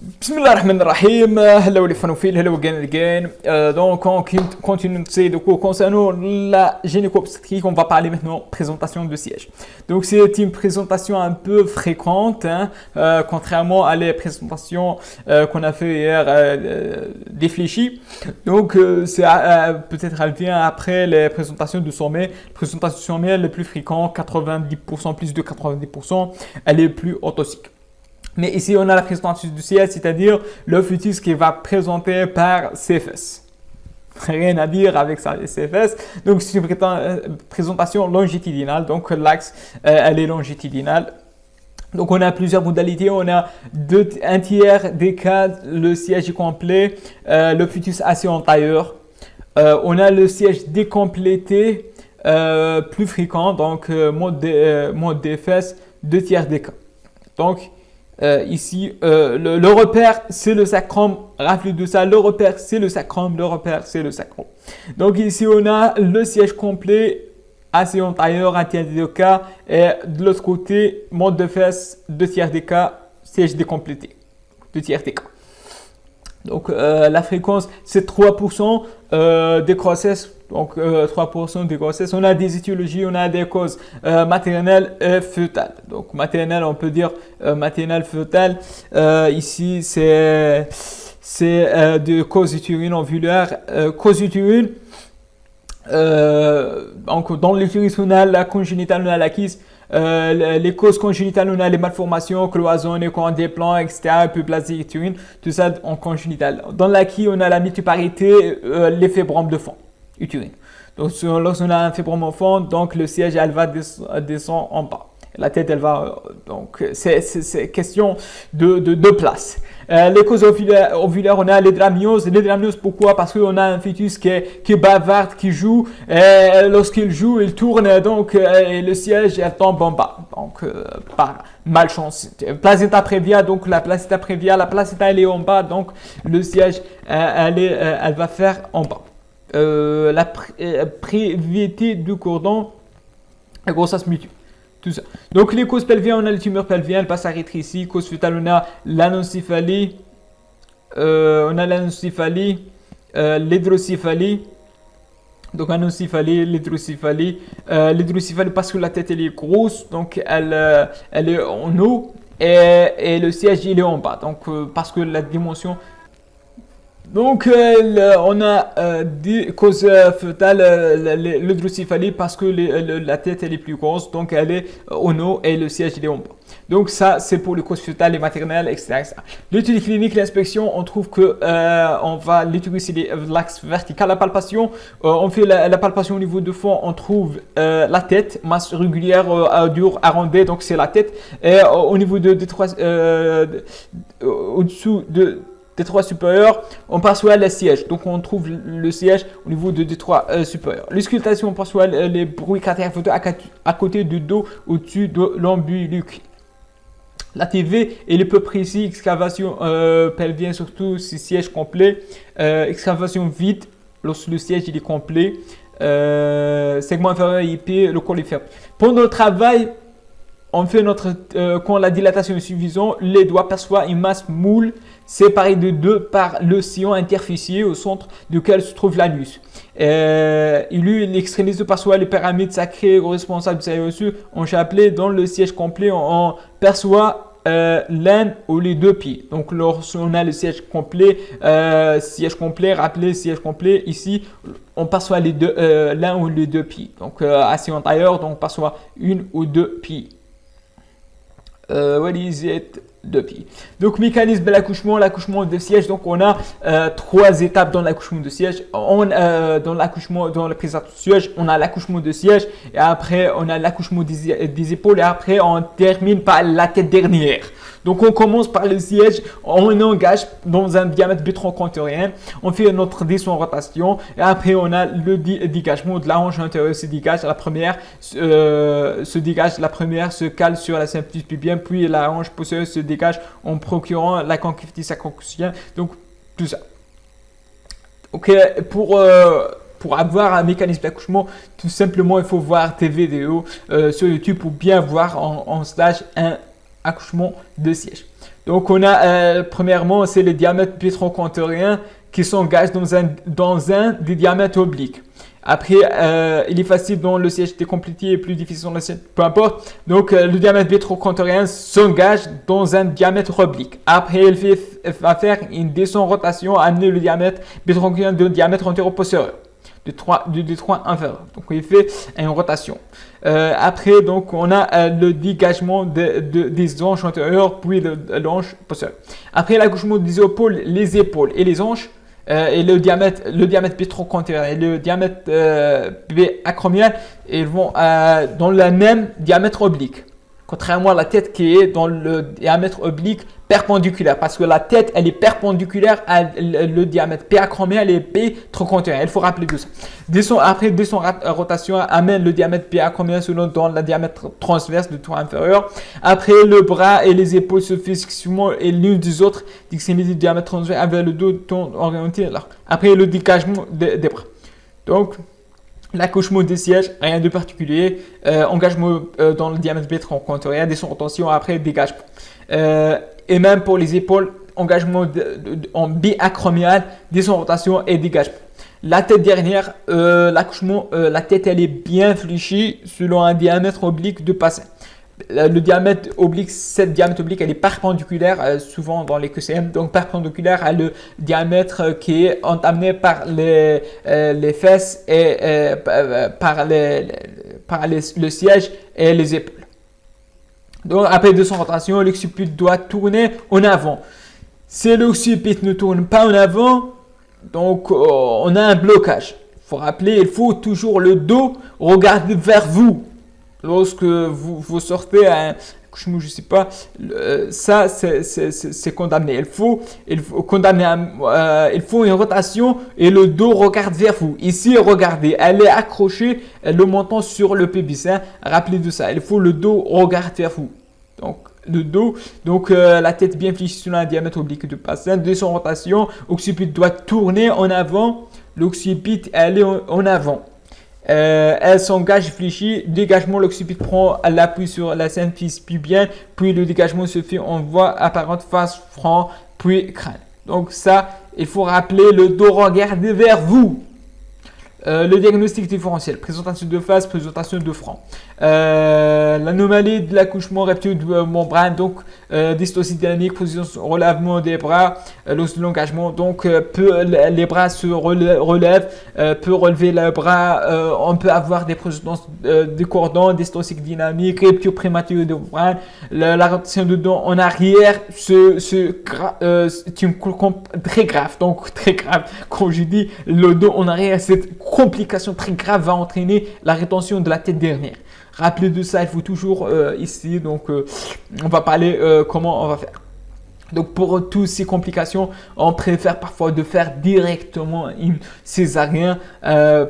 Bismillahirrahmanirrahim. Hello les fanophiles, hello again. Donc on continue de cours concernant la gynéco-obstétrique. On va parler maintenant présentation de siège. Donc c'est une présentation un peu fréquente, contrairement à les présentations qu'on a fait hier défléchies. Donc peut-être elle vient après les présentations de sommet. Les présentations de sommet les plus fréquentes, 90%, plus de 90%, elle est plus orthocycle. Mais ici, on a la présentation du siège, c'est-à-dire le fœtus qui va présenter par ses fesses. Rien à dire avec ses fesses. Donc, c'est une présentation longitudinale. Donc, l'axe, elle est longitudinale. Donc, on a plusieurs modalités. On a un tiers des cas, le siège est complet, le fœtus assis en tailleur. On a le siège décomplété, plus fréquent. Donc, mode des fesses, 2 tiers des cas. Donc, ici, le repère, c'est le sacrum. Rappelez de ça, le repère, c'est le sacrum. Le repère, c'est le sacrum. Donc, ici, on a le siège complet, assis en tailleur, un tiers des cas. Et de l'autre côté, mode de fesses, 2 tiers des cas, siège décomplété. 2 tiers des cas. Donc, la fréquence, c'est 3% des grossesses. Donc, 3% des grossesses. On a des étiologies, on a des causes maternelles et fœtales. Donc, maternelle, on peut dire maternelle, fœtale. Ici, c'est de causes utérines ovulaires. Causes utérines, donc, dans l'utérus, on a la congénitale, on a la kyste. Les causes congénitales, on a les malformations, cloisons, des plans, etc., hyperplasie utérine, tout ça en congénital. Dans l'acquis, on a la multiparité, les fibromes de fond utérine. Donc, lorsqu'on a un fibrome au fond, donc le siège, elle va descendre en bas. La tête, elle va. Donc, c'est question de place. Les causes ovulaires, on a l'hydramniose. L'hydramniose, pourquoi? Parce qu'on a un fœtus qui est bavarde, qui joue. Et lorsqu'il joue, il tourne. Donc, et le siège, elle tombe en bas. Donc, par malchance. Placenta prévia, donc la placenta prévia, la placenta, elle est en bas. Donc, le siège, elle va faire en bas. La prévité du cordon, la grossesse mutuelle. Tout ça. Donc, les causes pelviennes, on a les tumeurs pelviennes, passe ici, cause fœtale, on a l'anocéphalie, l'hydrocéphalie. Donc, anocéphalie, l'hydrocéphalie. L'hydrocéphalie parce que la tête, elle est grosse, donc elle est en haut et le siège, il est en bas. Donc, parce que la dimension. Donc, on a des causes fœtales, l'hydrocéphalie parce que la tête elle est plus grosse, donc elle est en haut et le siège il est en bas. Donc ça c'est pour les causes fœtales, les maternelles, etc. L'étude clinique, l'inspection, on trouve que on va l'étudier l'axe vertical, la palpation. On fait la palpation au niveau de fond, on trouve la tête, masse régulière, dure, arrondée, donc c'est la tête. Et au niveau des trois, au-dessous des trois supérieurs, on perçoit le siège. Donc, on trouve le siège au niveau des trois supérieurs. L'auscultation, on perçoit les bruits cardiaques à côté du dos, au-dessus de l'ombilic. La TV, elle est peu précis. Excavation pelvienne, surtout si siège complet. Excavation vide, lorsque le siège il est complet. Segment inférieur IP, le col est fermé. Pendant le travail, on fait quand la dilatation est suffisante, les doigts perçoivent une masse moule séparée de 2 par le sillon interficier au centre duquel se trouve l'anus. L'extrémité perçoit les pyramides sacrées responsables de sa reçue en chapelet. Dans le siège complet, on perçoit l'un ou les 2 pieds. Donc, lorsqu'on a le siège complet, rappelez siège complet, ici, on perçoit l'un ou les 2 pieds. Donc, assis en tailleur, donc on perçoit 1 ou 2 pieds. What is it? 2 pieds. Donc, mécanisme de l'accouchement de siège. Donc, on a 3 étapes dans l'accouchement de siège. Dans la présentation de siège, on a l'accouchement de siège et après, on a l'accouchement des épaules et après, on termine par la tête dernière. Donc, on commence par le siège, on engage dans un diamètre bitronconturien, on fait notre descente en rotation et après, on a le dégagement de la hanche antérieure se dégage. La première se cale sur la symphyse pubienne, puis la hanche postérieure se dégage en procurant la concavité sacro-coccygienne. Donc, tout ça. Ok, pour avoir un mécanisme d'accouchement, tout simplement, il faut voir tes vidéos sur YouTube pour bien voir en stage un accouchement de siège. Donc, on a, premièrement, c'est les diamètres pétrocontorien qui s'engagent dans un des diamètres obliques. Après, il est facile dans le siège décomplété et plus difficile dans le siège, peu importe. Donc, le diamètre pétrocontorien s'engage dans un diamètre oblique. Après, il va faire une descente rotation, amener le diamètre pétrocontorien de diamètre antéro-postérieur, du détroit inférieur. Donc, il fait une rotation. Après, donc, on a le dégagement des hanches antérieures, puis le hanche postérieure. Après, l'accouchement des épaules, les épaules et les hanches, et le diamètre pétrocontorien et le diamètre acromial, ils vont dans le même diamètre oblique. Contrairement à la tête qui est dans le diamètre oblique perpendiculaire. Parce que la tête, elle est perpendiculaire à le diamètre acromial et pétrocontorien. Il faut rappeler tout ça. Après, descend rotation amène le diamètre acromial selon dans le diamètre transverse du tronc inférieur. Après, le bras et les épaules se fixent et l'une des autres d'extrémité du diamètre transverse avec le dos orienté là. Après, le dégagement des bras. Donc, l'accouchement des sièges, rien de particulier. Engagement dans le diamètre pétrocontorien, descend rotation, après dégagement. Et même pour les épaules, engagement en biacromial, descend rotation et dégagement. La tête dernière, l'accouchement, la tête elle est bien fléchie selon un diamètre oblique de bassin. Le diamètre oblique, cette diamètre oblique, elle est perpendiculaire, souvent dans les QCM, donc perpendiculaire à le diamètre qui est entamé par les fesses et par le siège et les épaules. Donc après 200 rotations, l'occiput doit tourner en avant. Si l'occiput ne tourne pas en avant, donc on a un blocage. Il faut rappeler, il faut toujours le dos regarder vers vous. Lorsque vous sortez un accouchement, je ne sais pas, ça c'est condamné. Il faut condamner, il faut une rotation et le dos regarde vers vous. Ici, regardez, elle est accrochée, le menton sur le pubis. Rappelez de ça. Il faut le dos regarde vers vous. Donc le dos, donc la tête bien fléchie sur un diamètre oblique de bassin. De son rotation, l'occiput doit tourner en avant. L'occiput elle est en avant. Elle s'engage fléchie, dégagement, l'occiput prend l'appui sur la symphyse pubienne, puis le dégagement se fait en voie apparente face front, puis crâne. Donc ça, il faut rappeler le dos regarder vers vous. Le diagnostic différentiel, présentation de face, présentation de front. L'anomalie de l'accouchement rectile de membrane, donc dystocie dynamique, position relèvement des bras, l'os de l'engagement, donc les bras se relèvent, peut relever les bras, on peut avoir des présences de cordon, dystocie dynamique, rupture prématurée de membrane, la rotation de dents en arrière, c'est très grave, donc très grave. Quand je dis le dos en arrière, cette complication très grave va entraîner la rétention de la tête dernière. Rappelez de ça, il faut toujours ici, donc on va parler comment on va faire. Donc pour toutes ces complications, on préfère parfois de faire directement une césarienne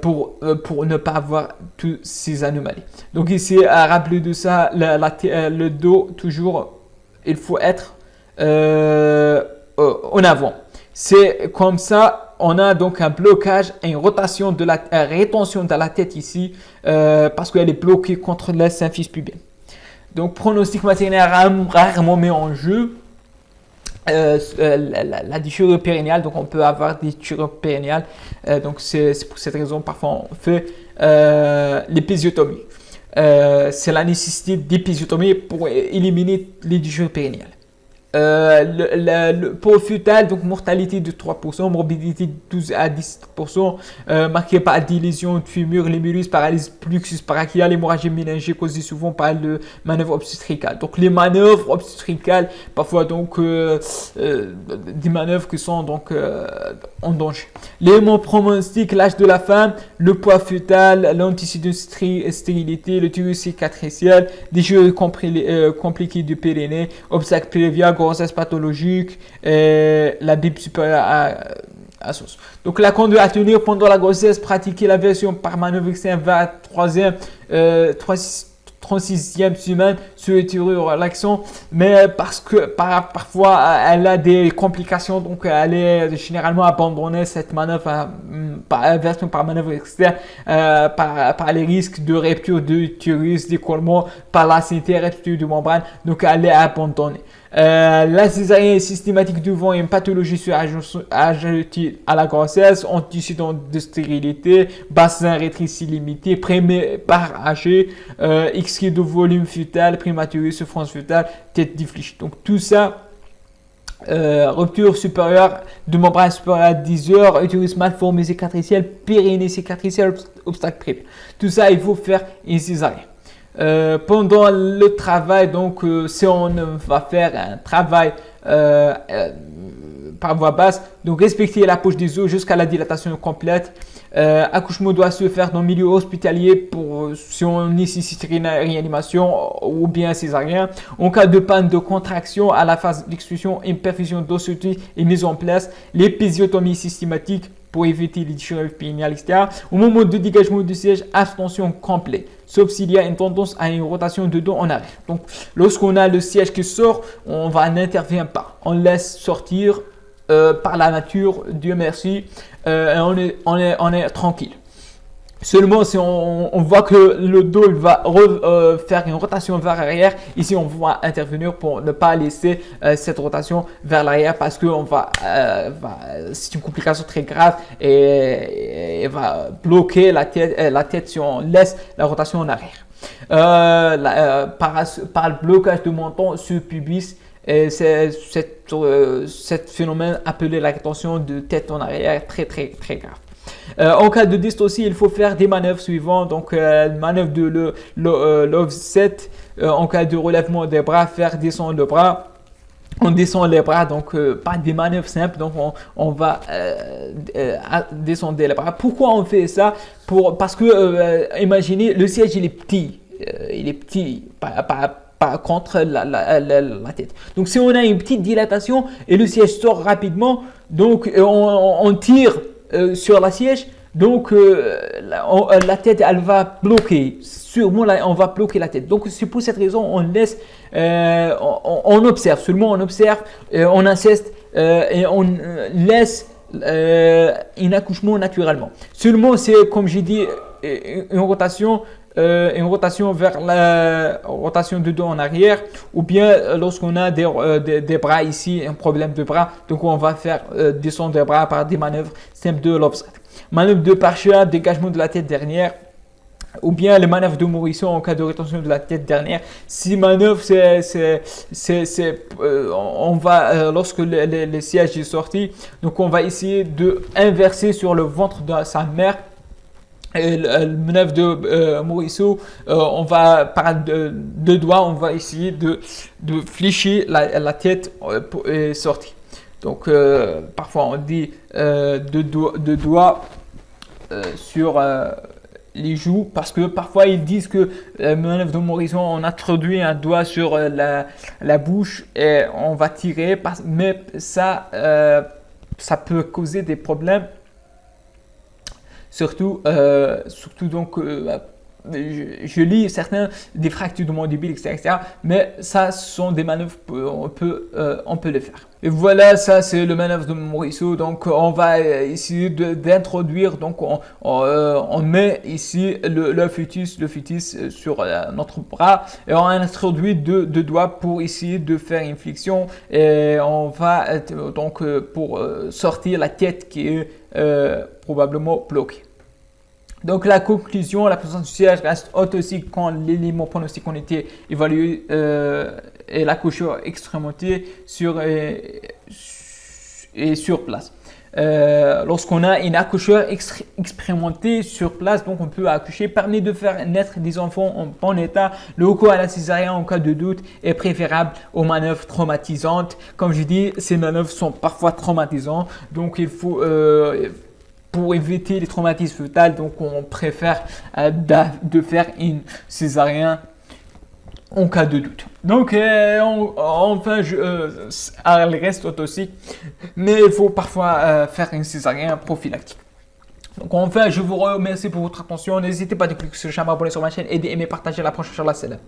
pour ne pas avoir toutes ces anomalies. Donc ici, rappelez de ça, le dos toujours, il faut être en avant. C'est comme ça. On a donc un blocage et une rotation de la rétention de la tête ici parce qu'elle est bloquée contre la symphyse pubienne. Donc, pronostic maternel rarement met en jeu la déchirure périnéale. Donc, on peut avoir des déchirures périnéales. Donc, c'est pour cette raison, parfois, on fait l'épisiotomie. C'est la nécessité d'épisiotomie pour éliminer les déchirures périnéales. Pour le fœtal, donc mortalité de 3%, morbidité de 12 à 10%, marquée par des lésions de fémur, l'hémorragie, paralysie plexus brachial, hémorragie méningée causée souvent par le manœuvre obstétricale. Donc les manœuvres obstétricales, parfois donc des manœuvres qui sont donc en danger. L'élément pronostic, l'âge de la femme, le poids fœtal, l'antécédent stérilité, le tumeur cicatriciel, des jeux compliqués du périnée, obstacle pelvien, grossesse pathologique, la Bible supérieure à sauce. Donc la conduite à tenir pendant la grossesse, pratiquer la version par manœuvre externe vers la 36e semaine sur relaxant, mais parce que parfois elle a des complications, donc elle est généralement abandonnée cette manœuvre version par manœuvre externe par les risques de rupture de l'utérus, d'écoulement, par la rupture de membrane, donc elle est abandonnée. La césarienne systématique devant une pathologie ajoutée à la grossesse, antécédent de stérilité, bassin rétréci limité, prémé par âgé, excès de volume fœtal, prématuré, souffrance fœtale, tête défléchie. Donc tout ça, rupture supérieure de membrane supérieure à 10 heures, utérus mal formé cicatriciel, périnée cicatriciel, obstacle prévu. Tout ça, il faut faire une césarienne. Pendant le travail, donc si on va faire un travail par voie basse, donc respecter la poche des os jusqu'à la dilatation complète. Accouchement doit se faire dans le milieu hospitalier pour si on nécessite une réanimation ou bien césarien. En cas de panne de contraction à la phase d'expulsion, une perfusion d'osseotis est mise en place. L'épisiotomie systématique pour éviter les déchirures périnales, etc. Au moment de dégagement du siège, abstention complète, sauf s'il y a une tendance à une rotation de dos en arrière. Donc, lorsqu'on a le siège qui sort, on n'intervient pas. On laisse sortir par la nature, Dieu merci, on est tranquille. Seulement si on voit que le dos il va faire une rotation vers l'arrière, ici on va intervenir pour ne pas laisser cette rotation vers l'arrière parce que c'est une complication très grave et va bloquer la tête si on laisse la rotation en arrière. Par le blocage de menton sur pubis, et c'est cet phénomène appelé la rétention de tête en arrière très grave. En cas de dystocie, il faut faire des manœuvres suivantes. Donc, manœuvre de l'offset. En cas de relèvement des bras, faire descendre le bras. On descend les bras, donc pas des manœuvres simples. Donc, on va descendre les bras. Pourquoi on fait ça? Parce que, imaginez, le siège, il est petit. Contre la tête. Donc, si on a une petite dilatation et le siège sort rapidement, donc on tire sur la siège, donc la tête, elle va bloquer. Sûrement, là, on va bloquer la tête. Donc, c'est pour cette raison, on laisse, on observe, seulement on observe, on insiste et on laisse un accouchement naturellement. Seulement, c'est, comme j'ai dit, une rotation vers la rotation de dos en arrière, ou bien lorsqu'on a des bras ici, un problème de bras, donc on va faire descendre les bras par des manœuvres simples de l'offset. Manœuvre de parchia, dégagement de la tête dernière, ou bien les manœuvres de Morisot en cas de rétention de la tête dernière. Ces manœuvres, on va, lorsque le siège est sorti, donc on va essayer de inverser sur le ventre de sa mère. Et le manœuvre de Morisot, on va par deux doigts, on va essayer de fléchir la tête pour sortir. Donc parfois on dit deux doigts sur les joues, parce que parfois ils disent que manœuvre de Morisot, on introduit un doigt sur la bouche et on va tirer, mais ça peut causer des problèmes. Surtout donc, je lis certains des fractures de mandibule, etc. Mais ça, ce sont des manœuvres, on peut les faire. Et voilà, ça c'est le manœuvre de Morisot. Donc, on va essayer d'introduire. Donc, on met ici le fœtus sur notre bras et on introduit deux doigts pour essayer de faire une flexion. Et on va donc pour sortir la tête qui est probablement bloquée. Donc la conclusion, la présence du siège reste autosique quand l'élément pronostique ont été évalué et l'accoucheur expérimenté sur place. Lorsqu'on a une accoucheur expérimentée sur place, donc on peut accoucher, permet de faire naître des enfants en bon état. Le recours à la césarienne en cas de doute est préférable aux manœuvres traumatisantes. Comme je dis, ces manœuvres sont parfois traumatisantes, donc il faut pour éviter les traumatismes fœtals, donc on préfère de faire une césarienne en cas de doute. Donc enfin, elle reste autosique, mais il faut parfois faire une césarienne prophylactique. Donc enfin, je vous remercie pour votre attention. N'hésitez pas à cliquer sur le j'aime, abonner sur ma chaîne et d'aimer, partager la prochaine sur la selle.